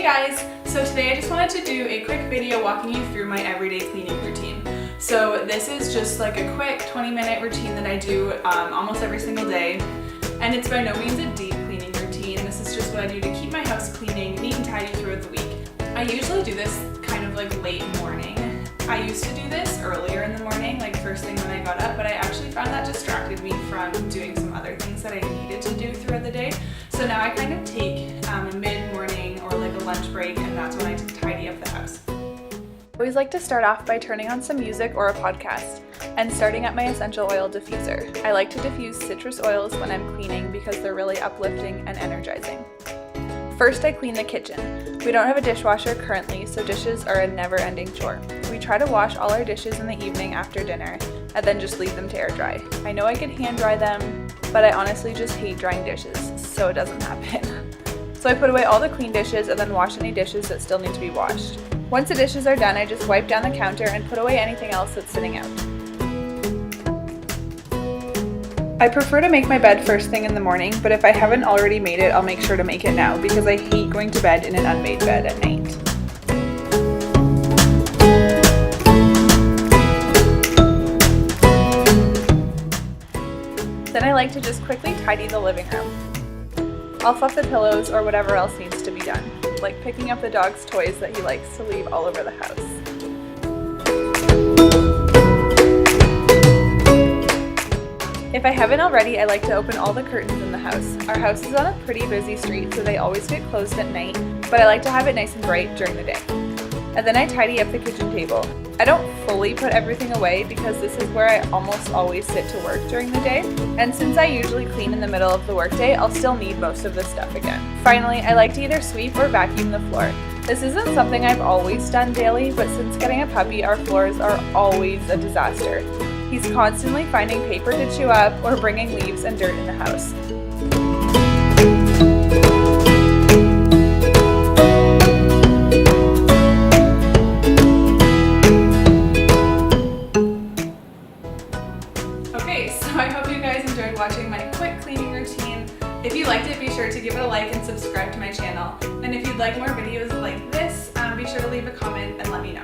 guys! So today I just wanted to do a quick video walking you through my everyday cleaning routine. So this is just like a quick 20-minute routine that I do almost every single day. And it's by no means a deep cleaning routine. This is just what I do to keep my house cleaning, neat and tidy throughout the week. I usually do this kind of like late morning. I used to do this earlier in the morning, like first thing when I got up, but I actually found that distracted me from doing some other things that I needed to do throughout the day. So now I kind of take a mid-morning or like a lunch break, and that's when I tidy up the house. I always like to start off by turning on some music or a podcast and starting at my essential oil diffuser. I like to diffuse citrus oils when I'm cleaning because they're really uplifting and energizing. First, I clean the kitchen. We don't have a dishwasher currently, so dishes are a never-ending chore. We try to wash all our dishes in the evening after dinner and then just leave them to air dry. I know I could hand dry them, but I honestly just hate drying dishes, so it doesn't happen. So I put away all the clean dishes and then wash any dishes that still need to be washed. Once the dishes are done, I just wipe down the counter and put away anything else that's sitting out. I prefer to make my bed first thing in the morning, but if I haven't already made it, I'll make sure to make it now because I hate going to bed in an unmade bed at night. Then I like to just quickly tidy the living room. I'll fluff the pillows or whatever else needs to be done, like picking up the dog's toys that he likes to leave all over the house. If I haven't already, I like to open all the curtains in the house. Our house is on a pretty busy street, so they always get closed at night, but I like to have it nice and bright during the day. And then I tidy up the kitchen table. I don't fully put everything away because this is where I almost always sit to work during the day, and since I usually clean in the middle of the workday, I'll still need most of this stuff again. Finally, I like to either sweep or vacuum the floor. This isn't something I've always done daily, but since getting a puppy, our floors are always a disaster. He's constantly finding paper to chew up or bringing leaves and dirt in the house. Okay, so I hope you guys enjoyed watching my quick cleaning routine. If you liked it, be sure to give it a like and subscribe to my channel. And if you'd like more videos like this, be sure to leave a comment and let me know.